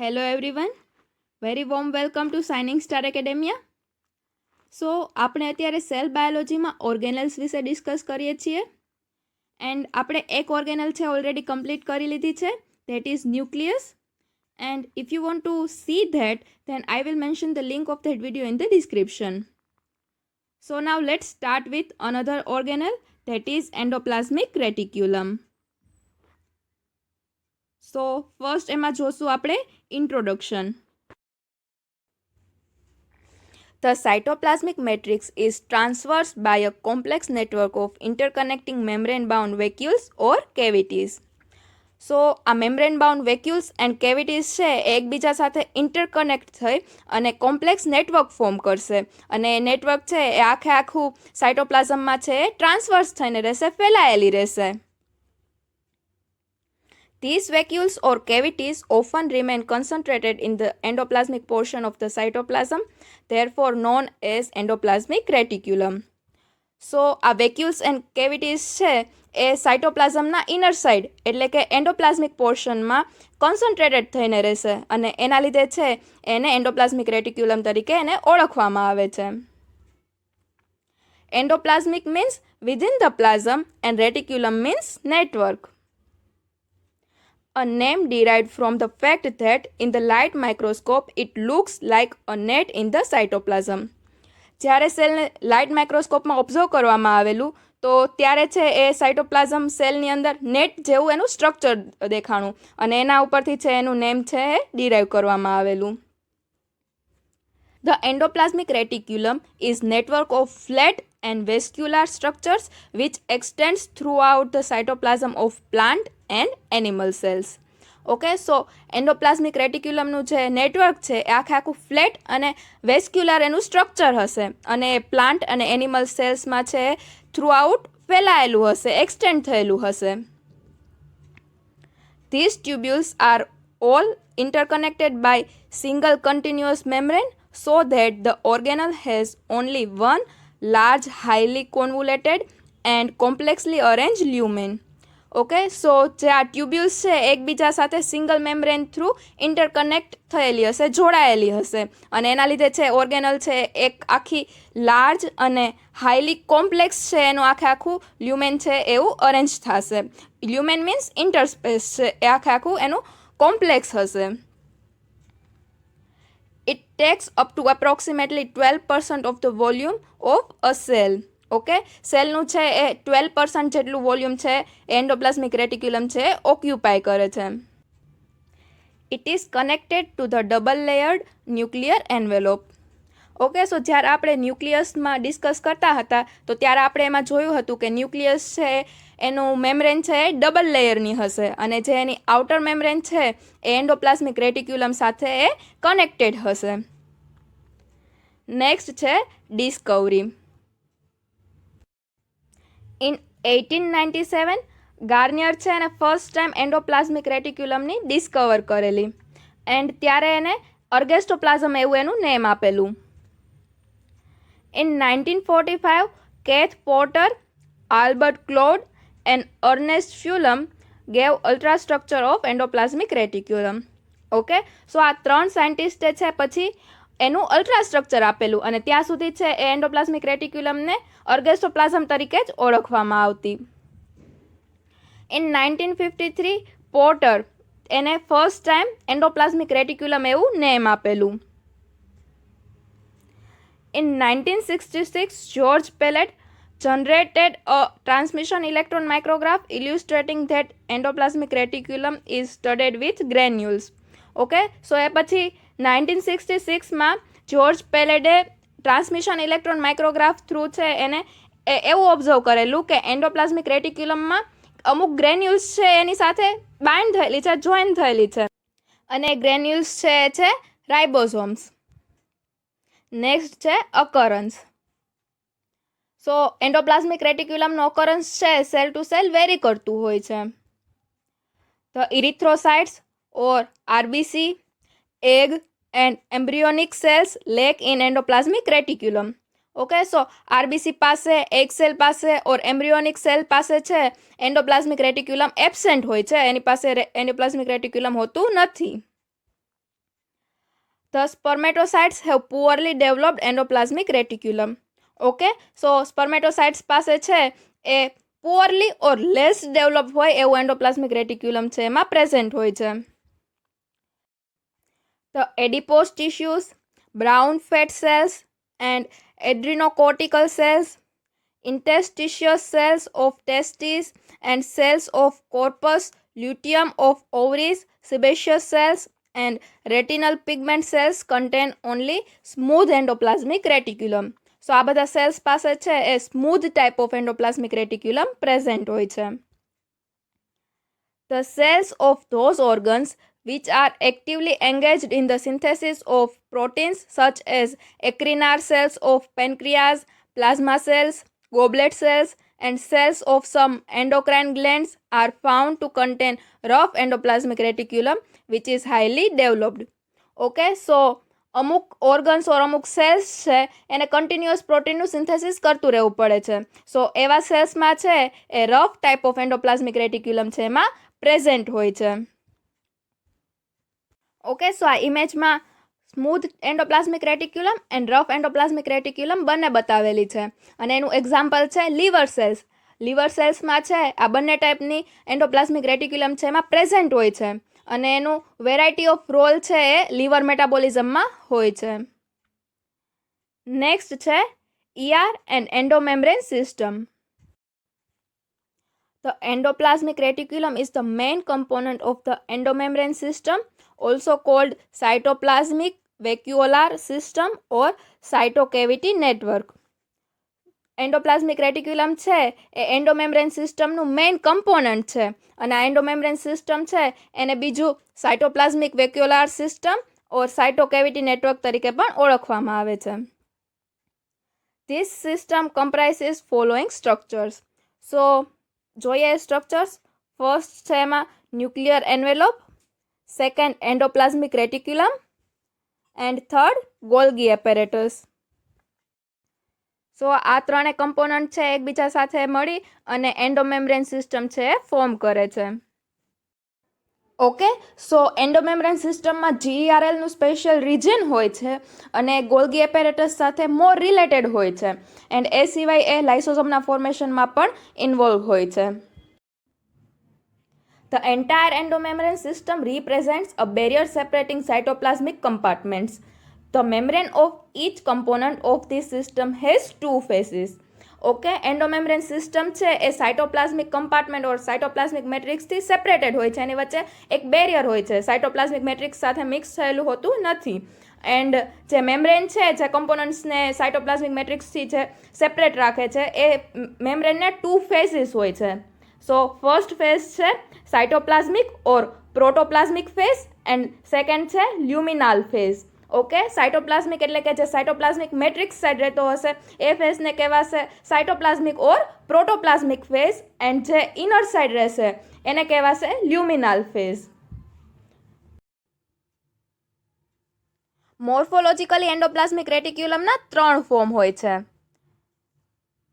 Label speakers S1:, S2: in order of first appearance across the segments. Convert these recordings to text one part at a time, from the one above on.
S1: Hello everyone, very warm welcome to Shining Star Academia. સો આપણે અત્યારે cell બાયોલોજીમાં ઓર્ગેનલ્સ વિશે discuss કરીએ છીએ એન્ડ આપણે એક ઓર્ગેનલ છે ઓલરેડી કમ્પ્લીટ કરી લીધી છે, that is nucleus. And if you want to see that, then I will mention the link of that video in the description. So now let's start with another organelle, that is endoplasmic reticulum. So first એમાં જોશું આપણે introduction. The cytoplasmic matrix is traversed by a complex network of interconnecting membrane-bound vacuoles or cavities. સો આ membrane bound વેક્યુલ્સ and કેવિટીઝ છે એ એકબીજા સાથે interconnect થઈ અને complex network form કરશે અને એ નેટવર્ક છે એ આખું સાઇટોપ્લાઝમમાં છે એ ટ્રાન્સવર્સ થઈને રહેશે, ફેલાયેલી રહેશે. These vacuoles or cavities often remain concentrated in the endoplasmic portion of the cytoplasm, therefore known as endoplasmic reticulum. સો આ વેક્યુલ્સ એન્ડ કેવિટીઝ છે એ સાઇટોપ્લાઝમના ઇનર સાઇડ એટલે કે એન્ડોપ્લાઝમિક પોર્શનમાં કોન્સન્ટ્રેટેડ થઈને રહેશે અને એના લીધે છે એને એન્ડોપ્લાઝમિક રેટિક્યુલમ તરીકે એને ઓળખવામાં આવે છે. Endoplasmic means within the plasm and reticulum means network. A name derived from the fact that in the light microscope it looks like a net in the cytoplasm. જ્યારે સેલને લાઇટ માઇક્રોસ્કોપમાં ઓબ્ઝર્વ કરવામાં આવેલું તો ત્યારે છે એ સાઇટોપ્લાઝમ સેલની અંદર net જેવું એનું સ્ટ્રક્ચર દેખાણું અને એના ઉપરથી છે એનું નેમ છે એ ડિરાઈવ કરવામાં આવેલું. The endoplasmic reticulum is network of flat and vascular structures which extends throughout the cytoplasm of plant and animal cells. Okay, so endoplasmic રેટિક્યુલમનું જે નેટવર્ક છે એ આખું ફ્લેટ અને વેસ્ક્યુલર એનું સ્ટ્રક્ચર હશે અને પ્લાન્ટ અને એનિમલ સેલ્સમાં છે થ્રુઆઉટ ફેલાયેલું હશે, એક્સટેન્ડ થયેલું હશે. These tubules are all interconnected by single continuous membrane so that the organelle has only one large highly convoluted and complexly arranged lumen. Okay, so જે આ ટ્યુબ્યુલ્સ છે એકબીજા સાથે સિંગલ મેમ્બ્રેન થ્રુ ઇન્ટરકનેક્ટ થયેલી હશે, જોડાયેલી હશે અને એના લીધે છે ઓર્ગેનલ છે એક આખી લાર્જ અને હાઈલી કોમ્પ્લેક્સ છે એનું આખું લ્યુમેન છે એવું અરેન્જ થશે. લ્યુમેન મીન્સ ઇન્ટરસ્પેસ છે એ આખું એનું કોમ્પ્લેક્સ હશે. It takes up to approximately 12% of the volume of a cell. Okay, સેલનું છે એ 12% જેટલું વોલ્યુમ છે એન્ડોપ્લાઝમિક રેટિક્યુલમ છે ઓક્યુપાય કરે છે. It is connected to the double layered nuclear envelope. Okay, so જ્યારે આપણે ન્યુક્લિયસમાં ડિસ્કસ કરતા હતા તો ત્યારે આપણે એમાં જોયું હતું કે ન્યુક્લિયસ છે એનું મેમ્બ્રેન છે એ ડબલ લેયરની હશે અને જે એની આઉટર મેમ્બ્રેન છે એ એન્ડોપ્લાઝમિક રેટિક્યુલમ સાથે એ કનેક્ટેડ હશે. નેક્સ્ટ છે ડિસ્કવરી. ઇન 1897 ગાર્નિયર છે એને ફર્સ્ટ ટાઈમ એન્ડોપ્લાઝમિક રેટિક્યુલમની ડિસ્કવર કરેલી એન્ડ ત્યારે એને અર્ગેસ્ટોપ્લાઝમ એવું એનું નેમ આપેલું. In 1945 Keith Porter, Albert Claude and Ernest Fullam gave ultrastructure of endoplasmic reticulum. Okay, so આ ત્રણ સાયન્ટિસ્ટે છે પછી એનું અલ્ટ્રાસ્ટ્રક્ચર આપેલું અને ત્યાં સુધી છે એ એન્ડોપ્લાઝમિક રેટિક્યુલમને અર્ગેસ્ટોપ્લાઝમ તરીકે જ ઓળખવામાં આવતી. ઇન 1953 પોર્ટર એને ફર્સ્ટ ટાઈમ એન્ડોપ્લાઝમિક રેટિક્યુલમ એવું નેમ આપેલું. In 1966 George palette generated a transmission electron micrograph illustrating that endoplasmic reticulum is studded with granules. Okay, so એ પછી 1966માં George Palade transmission electron micrograph through છે એને એવું observe કરેલું કે એન્ડોપ્લાઝમિક રેટિક્યુલમમાં અમુક ગ્રેન્યુલ્સ છે એની સાથે બાઇન્ડ થયેલી છે, જોઈન થયેલી છે અને ગ્રેન્યુલ્સ છે એ છે રાઇબોઝોમ્સ. નેક્સ્ટ છે અકરન્સ. સો એન્ડોપ્લાઝમિક રેટિક્યુલમનો અકરન્સ છે સેલ ટુ સેલ વેરી કરતું હોય છે. The erythrocytes or RBC, egg and embryonic cells lack in endoplasmic reticulum. Okay, so RBC પાસે, એગ સેલ પાસે ઓર એમ્બ્રિયોનિક સેલ પાસે છે એન્ડોપ્લાઝમિક રેટિક્યુલમ એબસેન્ટ હોય છે, એની પાસે એન્ડોપ્લાઝમિક રેટિક્યુલમ હોતું નથી. The spermatocytes have poorly developed endoplasmic reticulum. Okay, so spermatocytes પાસે છે એ પોઅરલી ઓર લેસ ડેવલપ હોય એવું એન્ડોપ્લાઝમિક રેટિક્યુલમ છે એમાં પ્રેઝન્ટ હોય છે. The adipose tissues, brown fat cells and adrenocortical cells, interstitious cells of testes and cells of corpus luteum of ovaries, sebaceous cells and retinal pigment cells contain only smooth endoplasmic reticulum. સો આ બધા cells પાસે છે એ smooth type of endoplasmic reticulum present હોય છે. The cells of those organs which are actively engaged in the synthesis of proteins such as acrinar cells of pancreas, plasma cells, goblet cells and cells of some endocrine glands are found to contain rough endoplasmic reticulum which is highly developed. Okay, so અમુક organs ઓર અમુક cells છે એને continuous પ્રોટીનનું synthesis કરતું રહેવું પડે છે. સો એવા સેલ્સમાં છે એ rough type of endoplasmic reticulum છે એમાં પ્રેઝન્ટ હોય છે. ઓકે, સો આ ઇમેજમાં smooth endoplasmic reticulum and rough endoplasmic reticulum બંને બતાવેલી છે અને એનું એક્ઝામ્પલ છે લીવર સેલ્સ. લીવર સેલ્સમાં છે આ બંને ટાઈપની એન્ડોપ્લાઝમિક રેટિક્યુલમ છે એમાં પ્રેઝન્ટ હોય છે અને એનું વેરાયટી ઓફ રોલ છે એ લીવર મેટાબોલિઝમમાં હોય છે. નેક્સ્ટ છે ER and endomembrane system. The endoplasmic reticulum is the main component of the endomembrane system, also called cytoplasmic vacuolar system or cytocavity network. Endoplasmic reticulum છે એ એન્ડોમેમ્બ્રેન સિસ્ટમનું મેઇન કમ્પોનન્ટ છે અને આ એન્ડોમેમ્બ્રેન system છે એને બીજું સાયટોપ્લાઝમિક વેક્યુલાર સિસ્ટમ ઓર સાયટોકેવિટી network તરીકે પણ ઓળખવામાં આવે છે. This system comprises following structures. So જોઈએ સ્ટ્રક્ચર્સ. ફર્સ્ટ છે એમાં nuclear envelope, second endoplasmic reticulum and third Golgi apparatus. So આ ત્રણે કમ્પોનન્ટ છે એકબીજા સાથે મળી અને એન્ડોમેમ્બ્રેન સિસ્ટમ છે એ ફોર્મ કરે છે. ઓકે, સો એન્ડોમેમ્બ્રેન સિસ્ટમમાં GERLનું સ્પેશિયલ રિજન હોય છે અને ગોલ્ગી એપેરેટસ સાથે મોર રિલેટેડ હોય છે એન્ડ એ સિવાય એ લાઇસોસોમના ફોર્મેશનમાં પણ ઇન્વોલ્વ હોય છે. The entire endomembrane system represents a barrier separating cytoplasmic compartments. The membrane of each component of this system has two faces. Okay, endomembrane system છે એ સાયટોપ્લાઝમિક કમ્પાર્ટમેન્ટ ઓર cytoplasmic મેટ્રિક્સથી separated હોય છે. એની વચ્ચે એક બેરિયર હોય છે, સાયટોપ્લાઝમિક મેટ્રિક્સ સાથે mix થયેલું હોતું નથી. એન્ડ જે મેમ્બ્રેન છે જે કમ્પોનન્ટ્સને સાયટોપ્લાઝમિક મેટ્રિક્સથી જે સેપરેટ રાખે છે એ મેમ્બ્રેનને ટુ ફેઝિસ હોય છે. સો ફર્સ્ટ ફેઝ છે cytoplasmic or પ્રોટોપ્લાઝમિક phase and second છે લ્યુમિનાલ ફેઝ. ઓકે, સાયટોપ્લાઝમિક એટલે કે જે સાયટોપ્લાઝમિક મેટ્રિક્સ સાઈડ રહેતો હશે એ ફેઝને કહેવાશે સાયટોપ્લાઝમિક ઓર પ્રોટોપ્લાઝમિક ફેઝ એન્ડ જે ઇનર સાઈડ રહેશે એને કહેવાશે લ્યુમિનાલ ફેઝ. મોર્ફોલોજીકલી એન્ડોપ્લાઝમિક રેટિક્યુલમના 3 ફોર્મ હોય છે.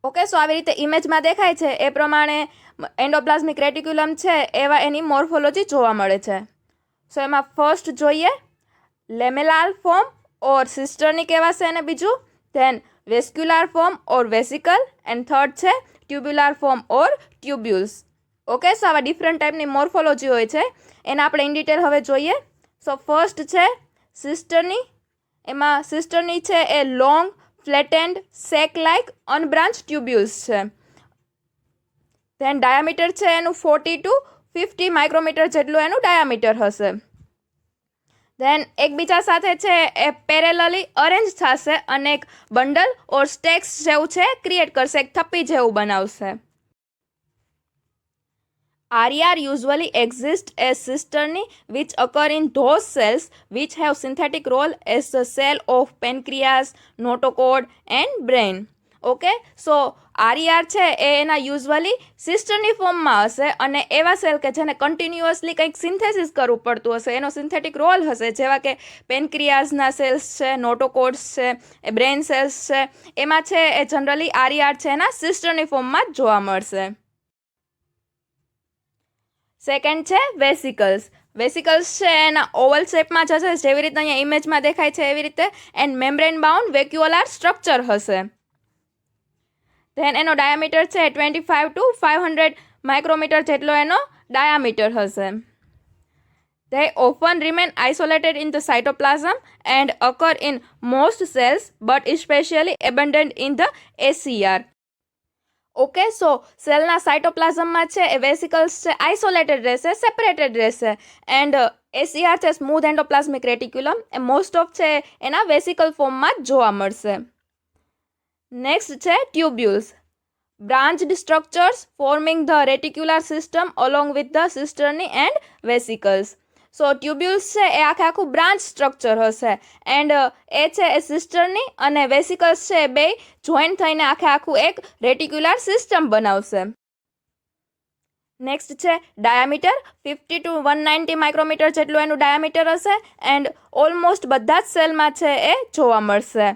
S1: ઓકે, સો આવી રીતે ઇમેજમાં દેખાય છે એ પ્રમાણે એન્ડોપ્લાઝમિક રેટિક્યુલમ છે એવા એની મોર્ફોલોજી જોવા મળે છે. સો એમાં ફર્સ્ટ જોઈએ લેમેલાર ફોર્મ ઓર સિસ્ટરની કહેવાશે અને બીજું then vesicular form or vesicle and third છે ટ્યુબ્યુલાર ફોર્મ ઓર ટ્યુબ્યુલ્સ. ઓકે, સો આવા ડિફરન્ટ ટાઈપની મોર્ફોલોજી હોય છે એને આપણે ઇન ડિટેલ હવે જોઈએ. સો ફર્સ્ટ છે સિસ્ટરની. એમાં સિસ્ટરની છે એ લોંગ ફ્લેટેન્ડ સેક લાઇક અનબ્રાન્ચ ટ્યુબ્યુલ્સ છે. ધેન ડાયામીટર છે એનું 40 to 50 માઇક્રોમીટર જેટલું એનું ડાયામીટર હશે. ધેન એકબીજા સાથે છે એ પેરેલલી અરેન્જ થશે અને એક બંડલ ઓર સ્ટેક્સ જેવું છે ક્રિએટ કરશે, એક થપ્પી જેવું બનાવશે. RER usually exist as cisternae which occur in those cells which have synthetic role as the cell of pancreas, notochord and brain. Okay, so RER છે એ એના યુઝવલી સિસ્ટરની ફોર્મમાં હશે અને એવા સેલ કે જેને કન્ટિન્યુઅસલી કંઈક સિન્થેસિસ કરવું પડતું હશે, એનો સિન્થેટિક રોલ હશે, જેવા કે પેનક્રિયાઝના સેલ્સ છે, નોટોકોડ્સ છે, એ બ્રેઇન સેલ્સ છે, એમાં છે એ જનરલી RER છે એના સિસ્ટરની ફોર્મમાં જ જોવા મળશે. સેકન્ડ છે વેસિકલ્સ. વેસિકલ્સ છે એના ઓવલ શેપમાં જ હશે, જેવી રીતે અહીંયા ઇમેજમાં દેખાય છે એવી રીતે, એન્ડ મેમ્બ્રેન બાઉન્ડ વેક્યુઓલાર સ્ટ્રક્ચર હશે. ધેન એનો ડાયામીટર છે 25 to 500 માઇક્રોમીટર જેટલો એનો ડાયામીટર હશે. They often remain isolated in the cytoplasm and occur in most cells but especially abundant in the ACR. Okay, so સેલના સાઇટોપ્લાઝમમાં છે એ વેસિકલ્સ છે આઇસોલેટેડ રહેશે, સેપરેટેડ રહેશે, એન્ડ એસીઆર છે સ્મૂધ એન્ડોપ્લાઝમિક રેટિક્યુલમ એ મોસ્ટ ઓફ છે એના વેસિકલ ફોર્મમાં જ જોવા મળશે. નેક્સ્ટ છે tubules. Branched structures forming the reticular system along with the cisternae and vesicles. So tubules છે એ આખું બ્રાન્ચ સ્ટ્રક્ચર હશે, એન્ડ એ છે એ સિસ્ટરની અને વેસિકલ્સ છે બે જોઈન્ટ થઈને આખું એક રેટિક્યુલર સિસ્ટમ બનાવશે. નેક્સ્ટ છે ડાયામીટર. 50 to 190 માઇક્રોમીટર જેટલું એનું ડાયામીટર હશે, એન્ડ ઓલમોસ્ટ બધા જ સેલમાં છે એ જોવા મળશે.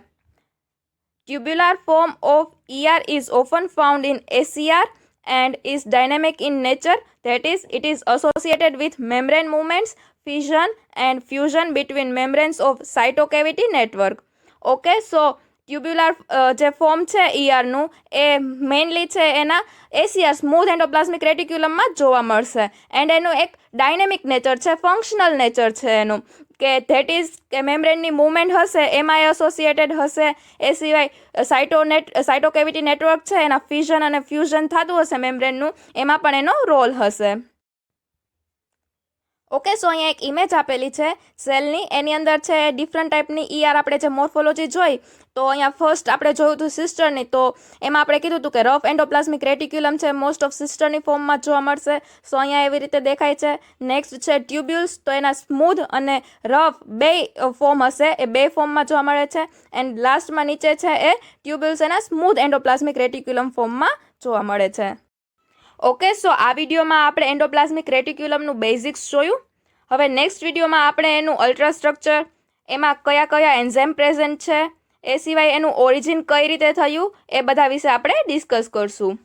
S1: Tubular form of ER is often found in ACR and is dynamic in nature. That is, it is associated with membrane movements, fission and fusion between membranes of cytocavity network. Okay, so tubular જે form છે ઈઆરનું એ mainly છે એના ACR smooth endoplasmic રેટિક્યુલમમાં જ જોવા મળશે, and એનું એક dynamic nature છે, ફંક્શનલ નેચર છે એનું, કે ધેટ ઇઝ કે મેમ્બ્રેનની મૂવમેન્ટ હશે એમાં એ એસોસિએટેડ હશે. એ સિવાય સાઇટોકેવિટી નેટવર્ક છે એના ફિઝન અને ફ્યુઝન થતું હશે મેમ્બ્રેનનું, એમાં પણ એનો રોલ હશે. ઓકે, સો અહીંયા એક ઇમેજ આપેલી છે સેલની, એની અંદર છે ડિફરન્ટ ટાઈપની ઈઆર આપણે જે મોર્ફોલોજી જોઈ, તો અહીંયા ફર્સ્ટ આપણે જોયું હતું સિસ્ટરની, તો એમાં આપણે કીધું હતું કે રફ એન્ડોપ્લાઝમિક રેટિક્યુલમ છે મોસ્ટ ઓફ સિસ્ટરની ફોર્મમાં જોવા મળશે. સો અહીંયા એવી રીતે દેખાય છે. નેક્સ્ટ છે ટ્યુબ્યુલ્સ, તો એના સ્મૂધ અને રફ બે ફોર્મ હશે, એ બે ફોર્મમાં જોવા મળે છે. એન્ડ લાસ્ટમાં નીચે છે એ ટ્યુબ્યુલ્સ એના સ્મૂધ એન્ડોપ્લાઝમિક રેટિક્યુલમ ફોર્મમાં જોવા મળે છે. ઓકે, સો આ વિડીયોમાં આપણે એન્ડોપ્લાઝમિક રેટિક્યુલમનું બેઝિક્સ જોયું. હવે નેક્સ્ટ વિડીયોમાં આપણે એનું અલ્ટ્રાસ્ટ્રક્ચર, એમાં કયા કયા એન્ઝાઇમ પ્રેઝન્ટ છે, એ સિવાય એનું ઓરિજિન કઈ રીતે થયું, એ બધા વિશે આપણે ડિસ્કસ કરશું.